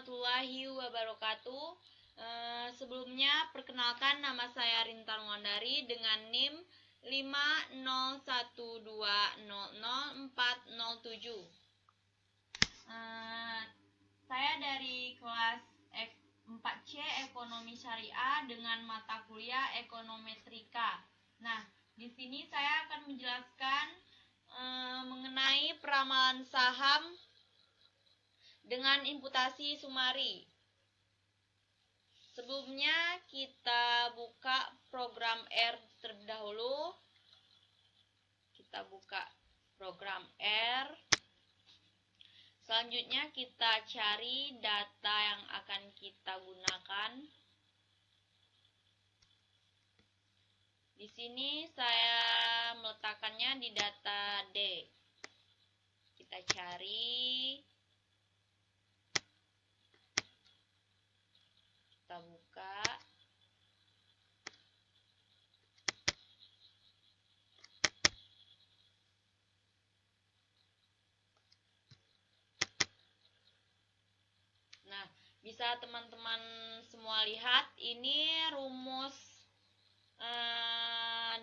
warahmatullahi wabarakatuh. Sebelumnya perkenalkan, nama saya Rintan Wandari dengan NIM 501200407. Saya dari kelas 4C Ekonomi Syariah dengan mata kuliah Ekonometrika. Nah, di sini saya akan menjelaskan mengenai peramalan saham dengan imputasi sumari. Sebelumnya kita buka program R terlebih dahulu. Kita buka program R. Selanjutnya kita cari data yang akan kita gunakan. Di sini saya meletakkannya di data D. Kita cari. Kita buka. Nah, bisa teman-teman semua lihat, ini rumus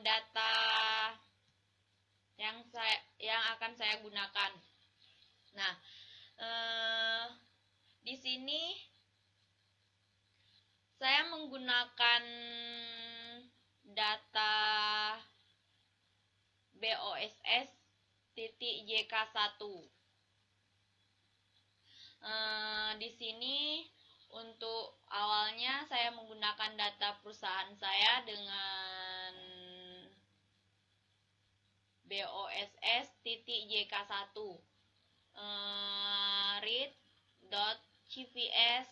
data yang akan saya gunakan. Nah, di sini saya menggunakan data BOSS.JK1. Di sini untuk awalnya saya menggunakan data perusahaan saya dengan BOSS.JK1. read.cps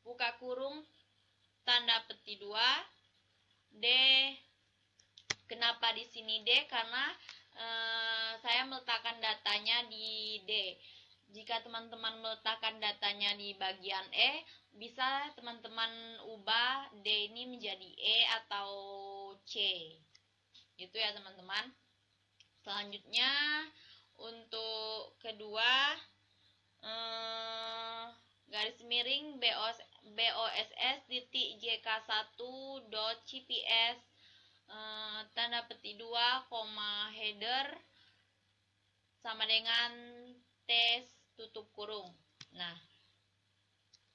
buka kurung tanda peti 2 D. Kenapa di sini D? Karena saya meletakkan datanya di D. Jika teman-teman meletakkan datanya di bagian E, bisa teman-teman ubah D ini menjadi E atau C. Gitu ya teman-teman. Selanjutnya untuk kedua, garis miring BOSS.JK1.CPS tanda peti 2, header sama dengan tes tutup kurung. Nah,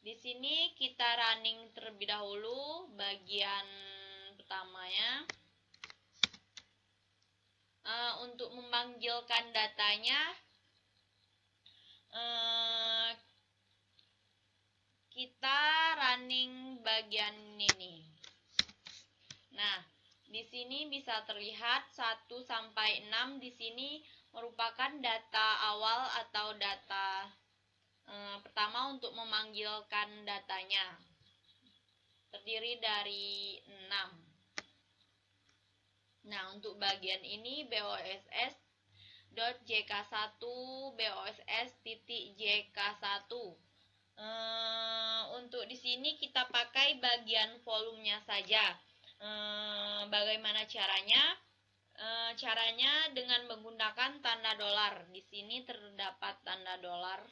di sini kita running terlebih dahulu bagian pertamanya. Untuk memanggilkan datanya, kita running bagian ini. Nah, di sini bisa terlihat 1 sampai 6 di sini merupakan data awal atau data pertama untuk memanggilkan datanya. Terdiri dari 6. Nah, untuk bagian ini BOSS.JK1 BOSS.JK1. Untuk di sini kita pakai bagian volumenya saja. Bagaimana caranya? Caranya dengan menggunakan tanda dolar. Di sini terdapat tanda dolar.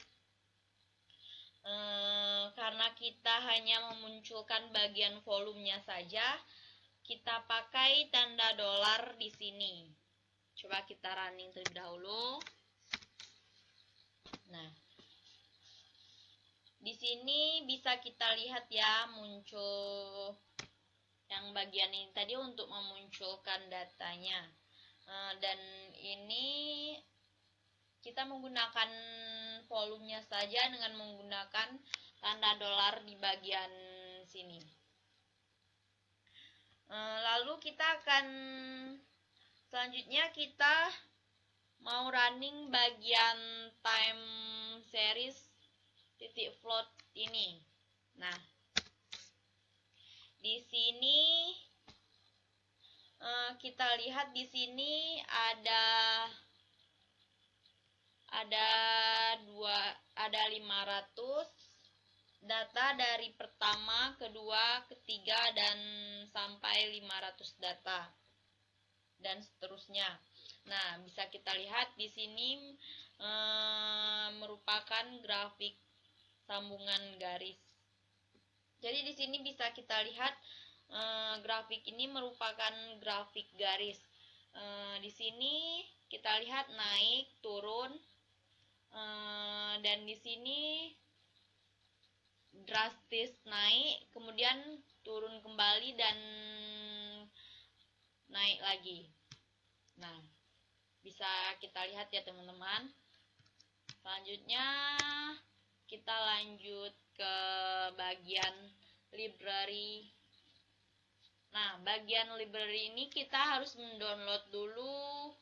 Karena kita hanya memunculkan bagian volumenya saja, kita pakai tanda dolar di sini. Coba kita running terlebih dahulu. Nah, di sini bisa kita lihat ya, muncul yang bagian ini tadi untuk memunculkan datanya. Dan ini kita menggunakan volumenya saja dengan menggunakan tanda dolar di bagian sini. Lalu kita akan selanjutnya kita mau running bagian time series titik float ini. Nah, di sini kita lihat di sini ada 500 data dari pertama, kedua, ketiga, dan sampai 500 data dan seterusnya. Nah, bisa kita lihat di sini merupakan grafik sambungan garis. Jadi di sini bisa kita lihat grafik ini merupakan grafik garis. Di sini kita lihat naik, turun, dan di sini drastis naik, kemudian turun kembali dan naik lagi. Nah, bisa kita lihat ya teman-teman. Selanjutnya kita lanjut ke bagian library. Nah, bagian library ini kita harus mendownload dulu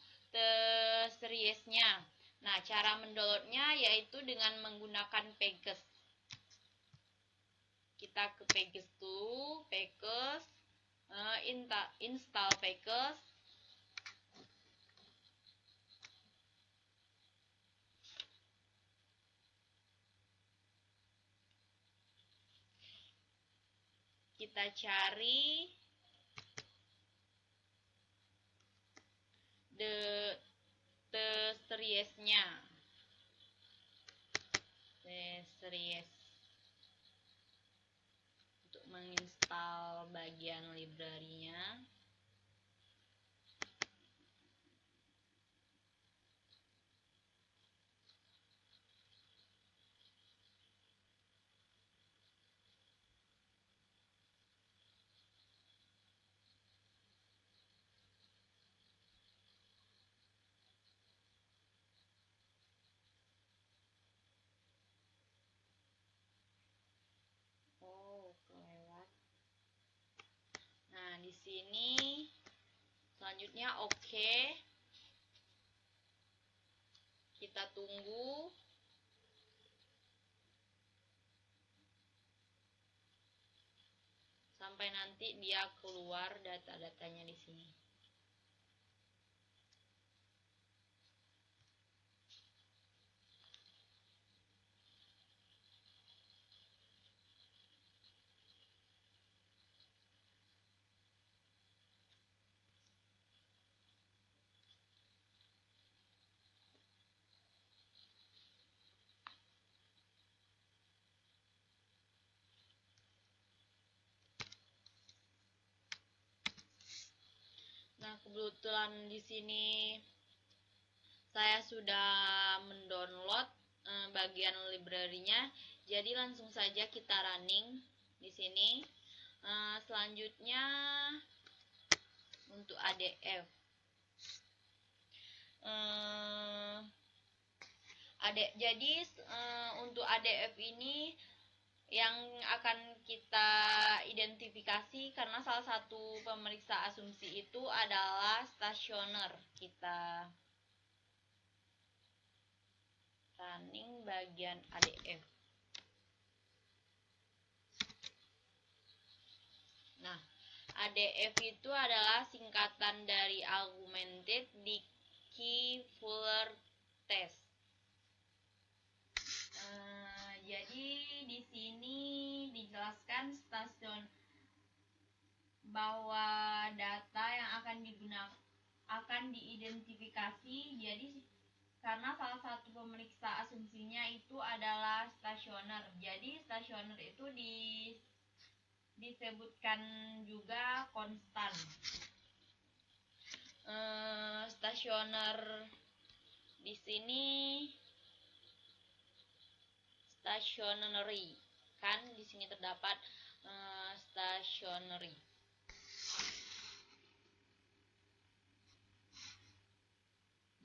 seriesnya. Nah, cara mendownloadnya yaitu dengan menggunakan Pages. Kita ke Pages dulu, Pages, install Pages. Kita cari seriesnya. Series untuk menginstal bagian library-nya. Kelewat. Nah, di sini selanjutnya oke. Kita tunggu. Sampai nanti dia keluar data-datanya di sini. Nah, kebetulan di sini saya sudah mendownload bagian library-nya, jadi langsung saja kita running di sini. Selanjutnya untuk ADF. Jadi untuk ADF ini yang akan kita identifikasi karena salah satu pemeriksa asumsi itu adalah stasioner. Kita running bagian ADF. Nah, ADF itu adalah singkatan dari Augmented Dickey Fuller Test. Jadi di sini dijelaskan bahwa data yang akan diidentifikasi. Jadi karena salah satu pemeriksa asumsinya itu adalah stasioner. Jadi stasioner itu disebutkan juga konstan. Stasioner di sini stationary, kan di sini terdapat stationary.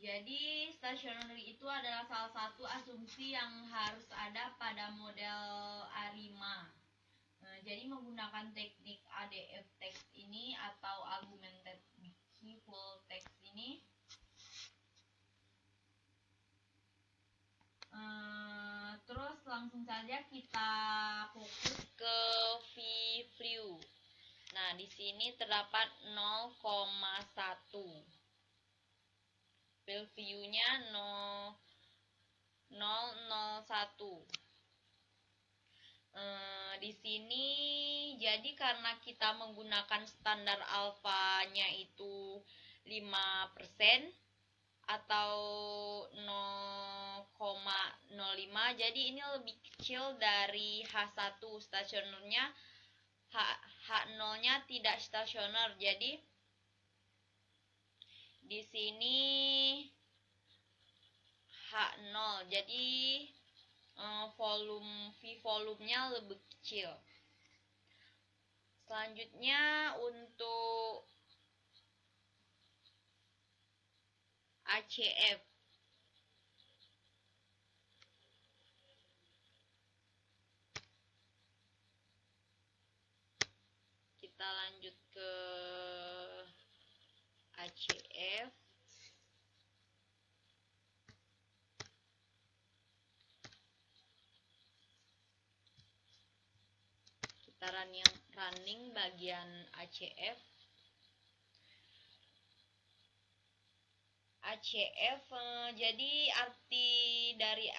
Jadi stationary itu adalah salah satu asumsi yang harus ada pada model ARIMA. Jadi menggunakan teknik ADF text ini atau Augmented Dickey Fuller Text ini, terus langsung saja kita fokus ke view. Nah, di sini terdapat 0,1. Field view-nya 001. Di sini jadi karena kita menggunakan standar alfanya itu 5%, atau 0,05. Jadi ini lebih kecil dari H1. Stasionernya H0-nya tidak stasioner. Jadi di sini H0. Jadi volumenya lebih kecil. Selanjutnya untuk ACF. Kita lanjut ke ACF. Kita running bagian ACF. ACF, jadi arti dari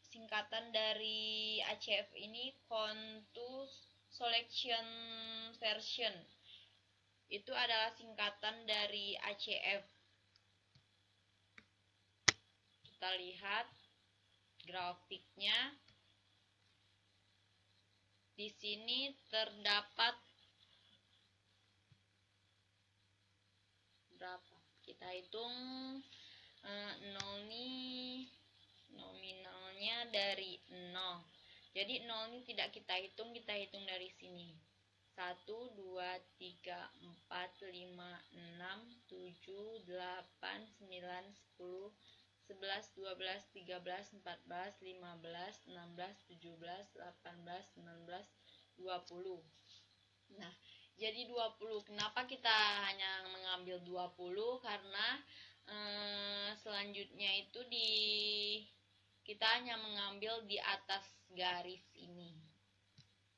singkatan dari ACF ini Contour Selection Version. Itu adalah singkatan dari ACF. Kita lihat grafiknya. Di sini terdapat berapa? Kita hitung 0 ini nominalnya dari 0. Jadi 0 ini tidak kita hitung dari sini. 1, 2, 3, 4, 5, 6, 7, 8, 9, 10, 11, 12, 13, 14, 15, 16, 17, 18, 19, 20. Nah, jadi 20. Kenapa kita hanya mengambil 20? Karena selanjutnya itu kita hanya mengambil di atas garis ini.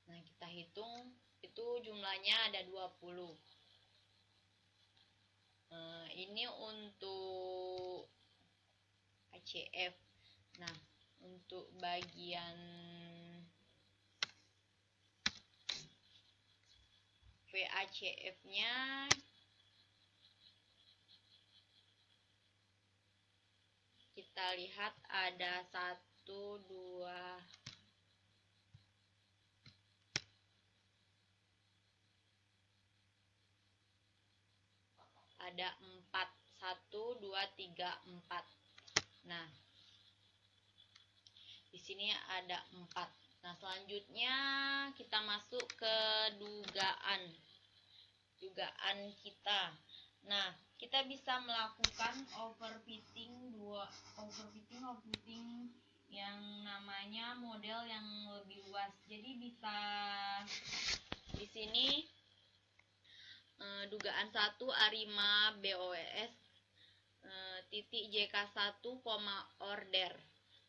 Nah, kita hitung itu jumlahnya ada 20. Ini untuk ACF. Nah, untuk bagian VACF-nya kita lihat ada 1, 2, ada 4. 1, 2, 3, 4. Nah, di sini ada 4. Nah, selanjutnya kita masuk ke dugaan kita. Nah, kita bisa melakukan overfitting yang namanya model yang lebih luas. Jadi bisa di sini dugaan 1 Arima BOS titik JK1, order.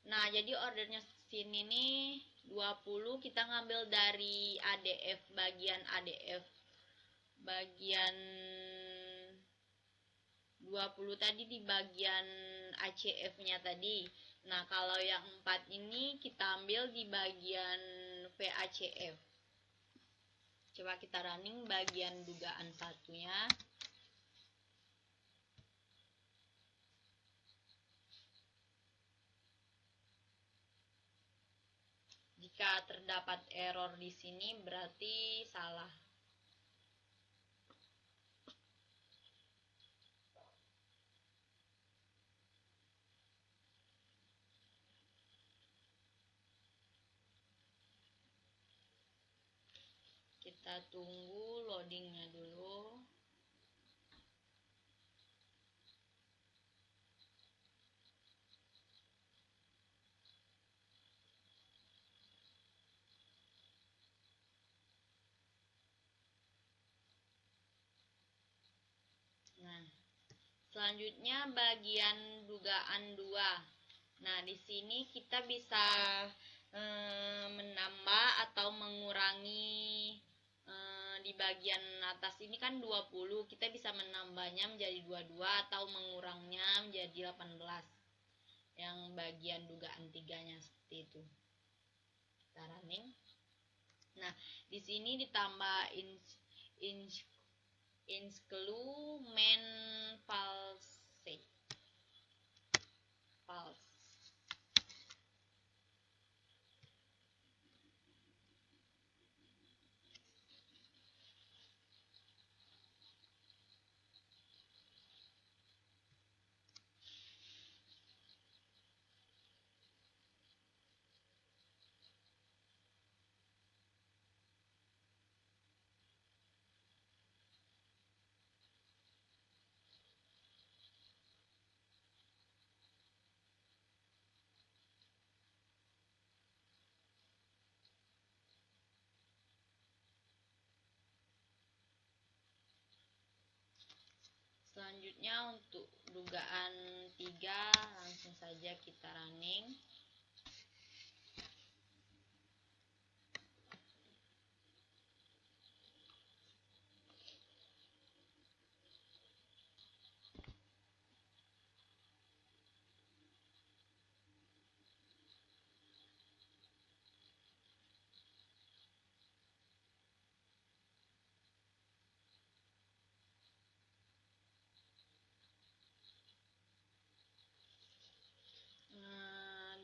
Nah, jadi ordernya sini nih 20, kita ngambil dari ADF, bagian ADF. Bagian 20 tadi di bagian ACF-nya tadi. Nah, kalau yang 4 ini kita ambil di bagian VACF. Coba kita running bagian dugaan satunya. Jika terdapat error di sini berarti salah. Kita tunggu loadingnya dulu. Nah, selanjutnya bagian dugaan 2. Nah, di sini kita bisa menambah atau mengurangi di bagian atas ini kan 20, kita bisa menambahnya menjadi 22 atau mengurangnya menjadi 18. Yang bagian dugaan 3-nya seperti itu. Kita running. Nah, di sini ditambah include main false. false. Selanjutnya untuk dugaan 3 langsung saja kita running.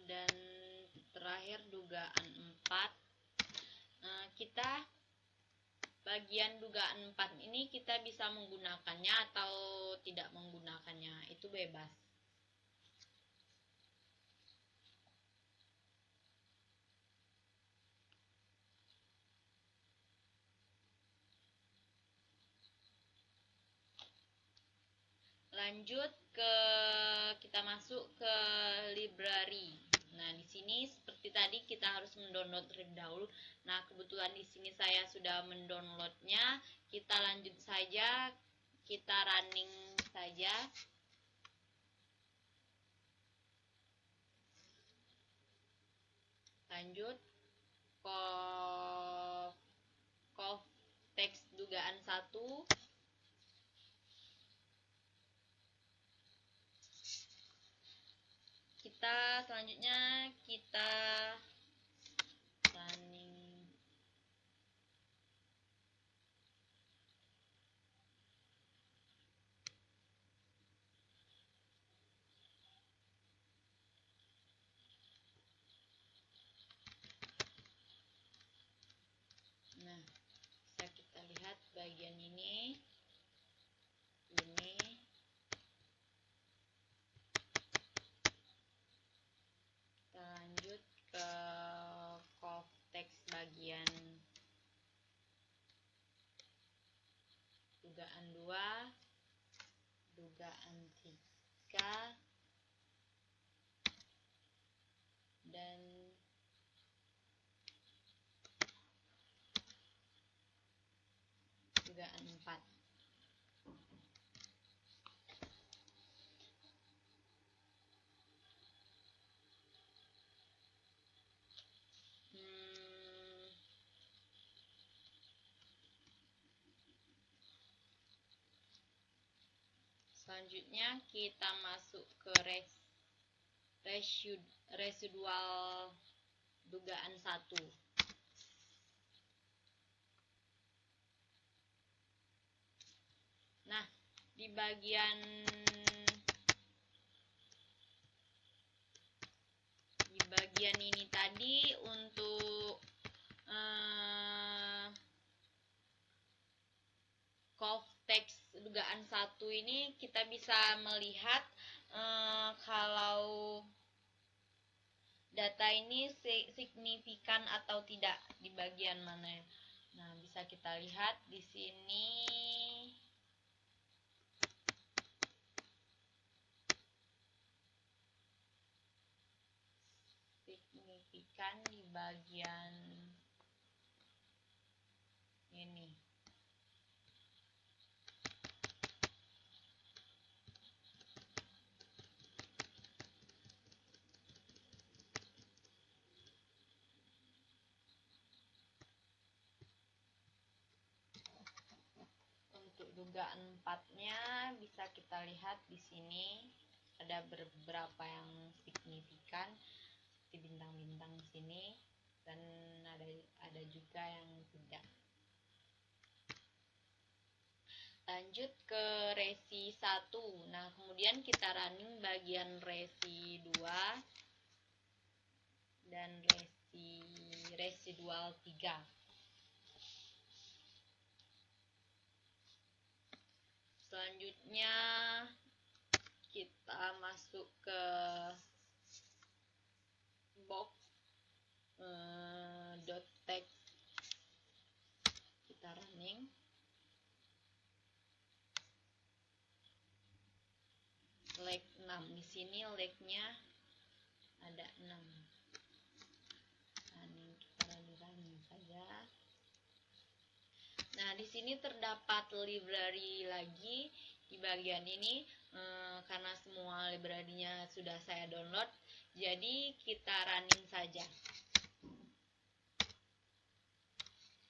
Dan terakhir dugaan 4. Kita bagian dugaan 4 ini kita bisa menggunakannya atau tidak menggunakannya, itu bebas. Lanjut kita masuk ke library. Nah, di sini seperti tadi kita harus mendownload terlebih dahulu. Nah, kebetulan di sini saya sudah mendownloadnya. Kita lanjut saja, kita running saja. Lanjut conf teks dugaan 1. Selanjutnya kita running. Nah, bisa kita lihat bagian ini. Kita lanjut ke conf teks bagian dugaan 2, dugaan 3, dan dugaan 4. Selanjutnya kita masuk ke residual dugaan 1. Nah, di bagian ini tadi untuk conf teks dugaan 1 ini kita bisa melihat kalau data ini signifikan atau tidak di bagian mana. Nah, bisa kita lihat di sini signifikan di bagian ini. Untuk dugaan 4-nya bisa kita lihat di sini ada beberapa yang signifikan seperti bintang-bintang di sini, dan ada juga yang tidak. Lanjut lanjut ke resi 1. Nah, kemudian kita running bagian resi 2 dan residual 3. Selanjutnya kita masuk ke box .text, kita running. Leg 6. Di sini legnya ada 6. Kita running saja. Nah, di sini terdapat library lagi di bagian ini, karena semua library-nya sudah saya download, jadi kita running saja.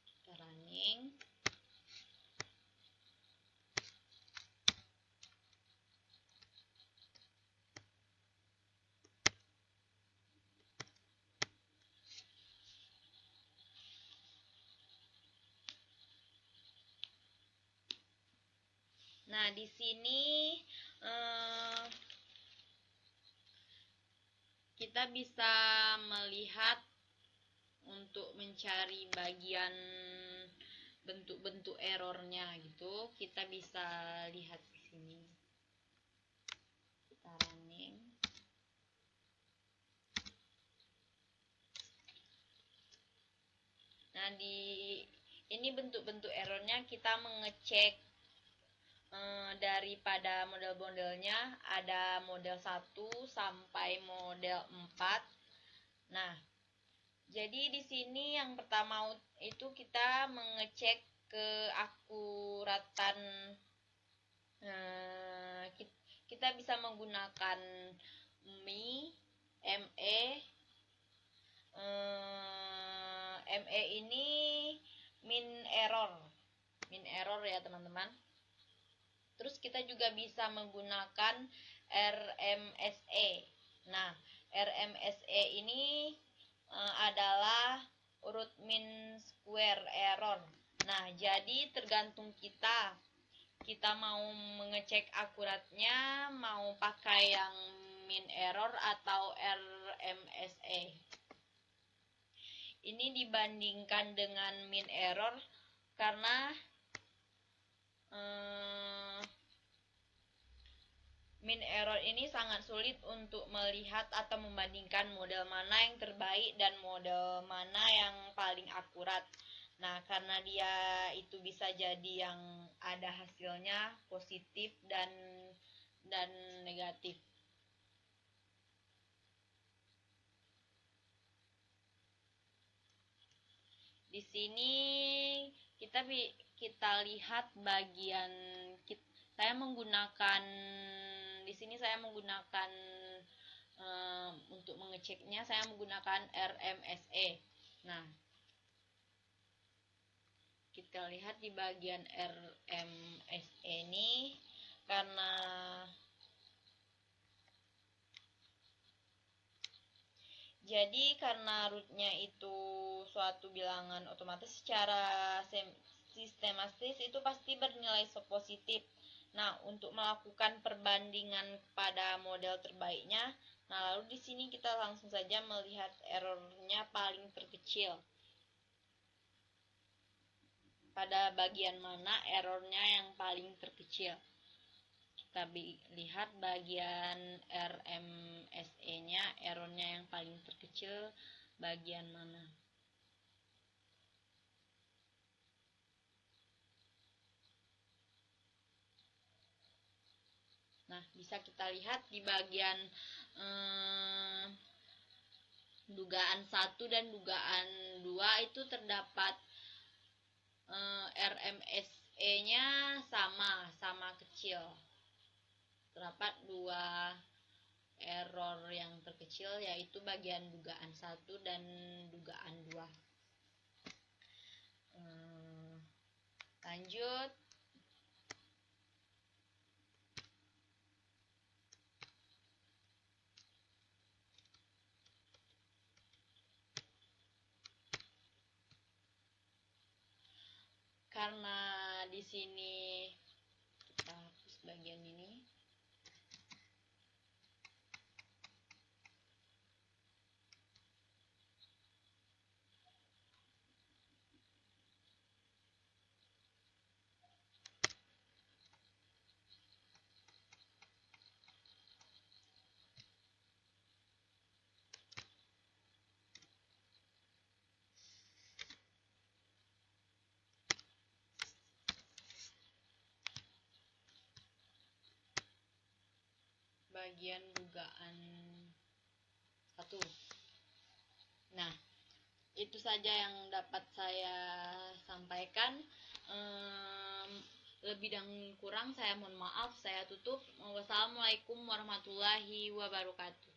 Kita running. Nah, di sini kita bisa melihat untuk mencari bagian bentuk-bentuk errornya gitu. Kita bisa lihat di sini. Kita running. Nah, ini bentuk-bentuk errornya kita mengecek daripada model-modelnya, ada model 1 sampai model 4. Nah, jadi di sini yang pertama itu kita mengecek keakuratan. Kita bisa menggunakan ME. ME ini min error ya teman-teman. Terus kita juga bisa menggunakan RMSE. Nah, RMSE ini adalah root mean square error. Nah, jadi tergantung kita mau mengecek akuratnya, mau pakai yang mean error atau RMSE. Ini dibandingkan dengan mean error karena mean error ini sangat sulit untuk melihat atau membandingkan model mana yang terbaik dan model mana yang paling akurat. Nah, karena dia itu bisa jadi yang ada hasilnya positif dan negatif. Di sini kita lihat bagian saya menggunakan untuk mengeceknya saya menggunakan RMSE. Nah, kita lihat di bagian RMSE ini karena rootnya itu suatu bilangan otomatis, secara sistematis itu pasti bernilai positif. Nah, untuk melakukan perbandingan pada model terbaiknya, nah lalu di sini kita langsung saja melihat errornya paling terkecil. Pada bagian mana errornya yang paling terkecil? Kita lihat bagian RMSE-nya, errornya yang paling terkecil bagian mana. Nah, bisa kita lihat di bagian dugaan 1 dan dugaan 2 itu terdapat RMSE-nya sama kecil. Terdapat 2 error yang terkecil, yaitu bagian dugaan 1 dan dugaan 2. Lanjut. Karena di sini bagian ini. Bagian dugaan 1. Nah, itu saja yang dapat saya sampaikan. Lebih dan kurang saya mohon maaf, saya tutup. Wassalamualaikum warahmatullahi wabarakatuh.